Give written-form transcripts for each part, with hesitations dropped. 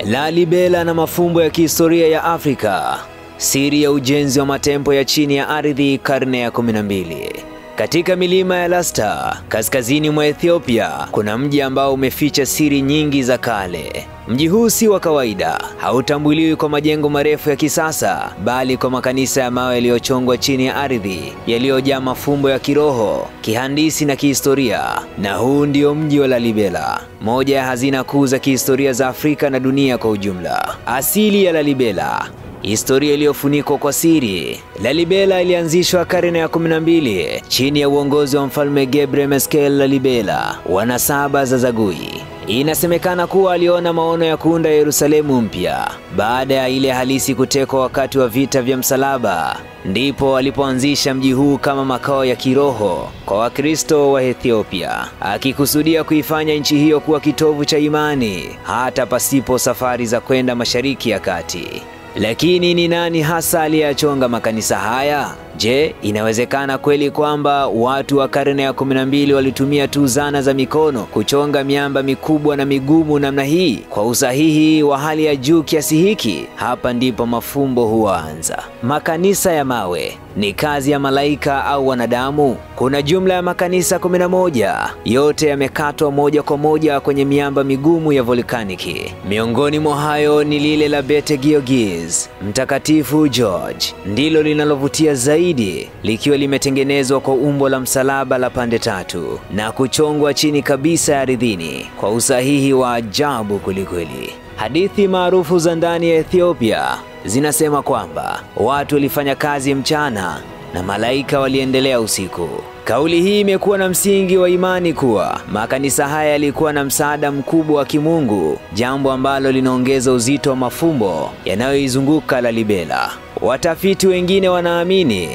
Lalibela na mafumbo ya kihistoria ya Afrika. Siri ya ujenzi wa matempo ya chini ya ardhi karne ya 12. Katika milima ya Lasta, kaskazini mwa Ethiopia, kuna mji ambao umeficha siri nyingi za kale. Mji huu si wa kawaida, hautambuliwi kwa majengo marefu ya kisasa, bali kwa makanisa ya mawe yaliyochongwa chini ya ardhi, yaliyojaa mafumbo ya kiroho, kihandisi na kihistoria. Na huu ndio mji wa Lalibela, moja ya hazina kuu za kihistoria za Afrika na dunia kwa ujumla. Asili ya Lalibela. Historia iliyofunikwa kwa siri. Lalibela ilianzishwa karne ya 12 chini ya uongozi wa mfalme Gebre Meskel Lalibela wa nasaba za Zagui. Inasemekana kuwa aliona maono ya kuunda Yerusalemu mpya baada ya ile halisi kutekwa wakati wa vita vya msalaba. Ndipo alipoanzisha mji huu kama makao ya kiroho kwa Wakristo wa Ethiopia, akikusudia kuifanya nchi hiyo kuwa kitovu cha imani hata pasipo safari za kwenda Mashariki ya Kati. Lakini ni nani hasa aliyachonga makanisa haya? Je, inawezekana kweli kwamba watu wa karne ya 12 walitumia tu zana za mikono kuchonga miamba mikubwa na migumu namna hii kwa usahihi wa hali ya juu kiasi hiki? Hapa ndipo mafumbo huanza. Makanisa ya mawe ni kazi ya malaika au wanadamu? Kuna jumla ya makanisa 11, yote yamekatwa moja kwa moja kwenye miamba migumu ya volkaniki. Miongoni mwa hayo ni lile la Bete Giorgis, Mtakatifu George, ndilo linalovutia zaidi, likiwa limetengenezwa kwa umbo la msalaba la pande tatu na kuchongwa chini kabisa ya ardhini kwa usahihi wa ajabu kwelikweli. Hadithi maarufu za ndani ya Ethiopia zinasema kwamba watu walifanya kazi mchana na malaika waliendelea usiku. Kauli hii imekuwa na msingi wa imani kuwa makanisa haya yalikuwa na msaada mkubwa wa kimungu, jambo ambalo linaongeza uzito wa mafumbo yanayoizunguka Lalibela. Watafiti wengine wanaamini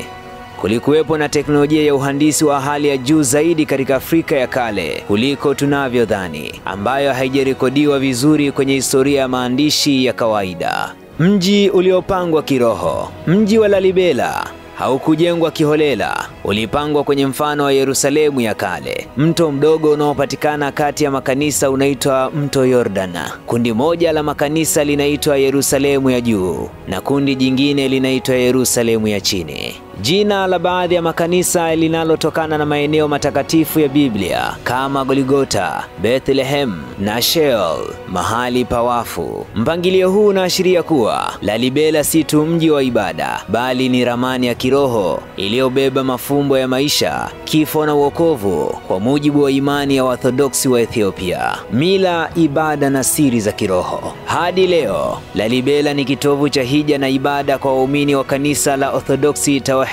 kulikuwepo na teknolojia ya uhandisi wa hali ya juu zaidi katika Afrika ya kale kuliko tunavyodhani, ambayo haijarekodiwa vizuri kwenye historia ya maandishi ya kawaida. Mji uliopangwa kiroho. Mji wa Lalibela haukujengwa kiholela, ulipangwa kwenye mfano wa Yerusalemu ya kale. Mto mdogo unaopatikana kati ya makanisa unaitwa Mto Yordana. Kundi moja la makanisa linaitwa Yerusalemu ya juu na kundi jingine linaitwa Yerusalemu ya chini. Jina la baadhi ya makanisa linalotokana na maeneo matakatifu ya Biblia kama Golgotha, Bethlehem na Sheol, mahali pa wafu. Mpangilio huu unaashiria kuwa Lalibela si tu mji wa ibada, bali ni ramani ya kiroho iliyobeba mafumbo ya maisha, kifo na wokovu kwa mujibu wa imani ya Waorthodoksi wa Ethiopia. Mila, ibada na siri za kiroho. Hadi leo, Lalibela ni kitovu cha hija na ibada kwa waumini wa kanisa la Orthodoksi Tewahedo.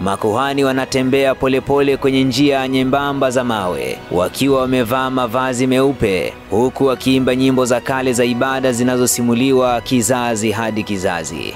Makuhani wanatembea polepole kwenye njia nyembamba za mawe, wakiwa wamevaa mavazi meupe, huku wakiimba nyimbo za kale za ibada zinazosimuliwa kizazi hadi kizazi.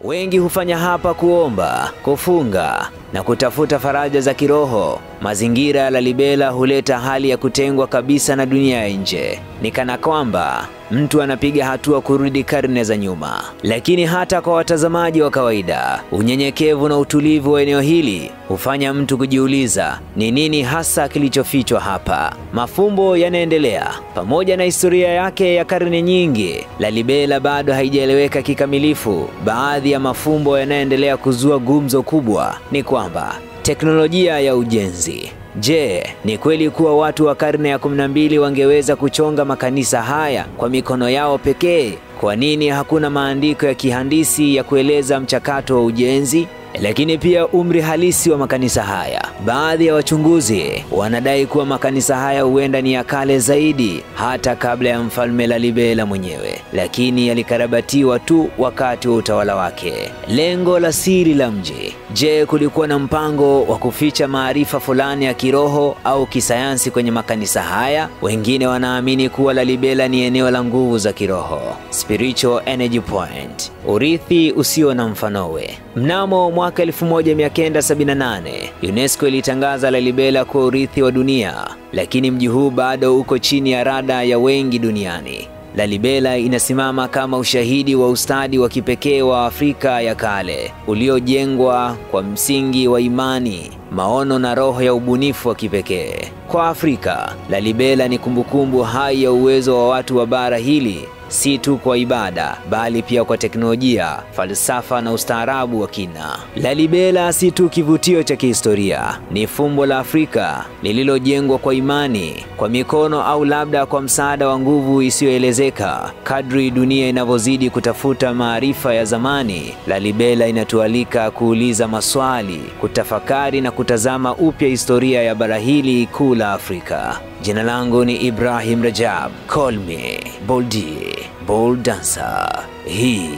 Wengi hufanya hapa kuomba, kufunga na kutafuta faraja za kiroho. Mazingira ya Lalibela huleta hali ya kutengwa kabisa na dunia ya nje. Ni kana kwamba mtu anapiga hatua kurudi karne za nyuma. Lakini hata kwa watazamaji wa kawaida, unyenyekevu na utulivu wa eneo hili hufanya mtu kujiuliza ni nini hasa kilichofichwa hapa. Mafumbo yanaendelea. Pamoja na historia yake ya karne nyingi, Lalibela bado haijaeleweka kikamilifu. Baadhi ya mafumbo yanaendelea kuzua gumzo kubwa ni kwamba teknolojia ya ujenzi. Je, ni kweli kuwa watu wa karne ya 12 wangeweza kuchonga makanisa haya kwa mikono yao pekee? Kwa nini hakuna maandiko ya kihandisi ya kueleza mchakato wa ujenzi? Lakini pia umri halisi wa makanisa haya. Baadhi ya wachunguzi wanadai kuwa makanisa haya huenda ni ya kale zaidi, hata kabla ya mfalme Lalibela mwenyewe, lakini yalikarabatiwa tu wakati wa utawala wake. Lengo la siri la mji. Je, kulikuwa na mpango wa kuficha maarifa fulani ya kiroho au kisayansi kwenye makanisa haya? Wengine wanaamini kuwa Lalibela ni eneo la nguvu za kiroho, spiritual energy point, urithi usio na mfanowe. Mnamo mwaka 1978, UNESCO ilitangaza Lalibela kuwa urithi wa dunia, lakini mji huu bado uko chini ya rada ya wengi duniani. Lalibela inasimama kama ushahidi wa ustadi wa kipekee wa Afrika ya kale, uliojengwa kwa msingi wa imani, maono na roho ya ubunifu wa kipekee. Kwa Afrika, Lalibela ni kumbukumbu hai ya uwezo wa watu wa bara hili, si tu kwa ibada, bali pia kwa teknolojia, falsafa na ustaarabu wa kina. Lalibela si tu kivutio cha kihistoria, ni fumbo la Afrika lililojengwa kwa imani, kwa mikono au labda kwa msaada wa nguvu isiyoelezeka. Kadri dunia inavyozidi kutafuta maarifa ya zamani, Lalibela inatualika kuuliza maswali, kutafakari na kutazama upya historia ya bara hili kuu la Afrika. Jina langu ni Ibrahim Rajab. Call me Boldy, Bold Dancer. Hii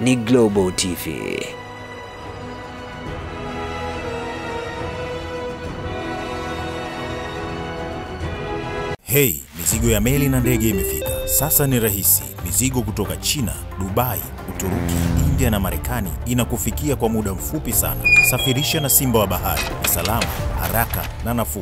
ni Global TV. Hey, mizigo ya meli na ndege imefika. Sasa ni rahisi. Mizigo kutoka China, Dubai, Uturuki, India na Marekani inakufikia kwa muda mfupi sana. Safirisha na Simba wa Bahari. Ni salama, haraka na nafuu.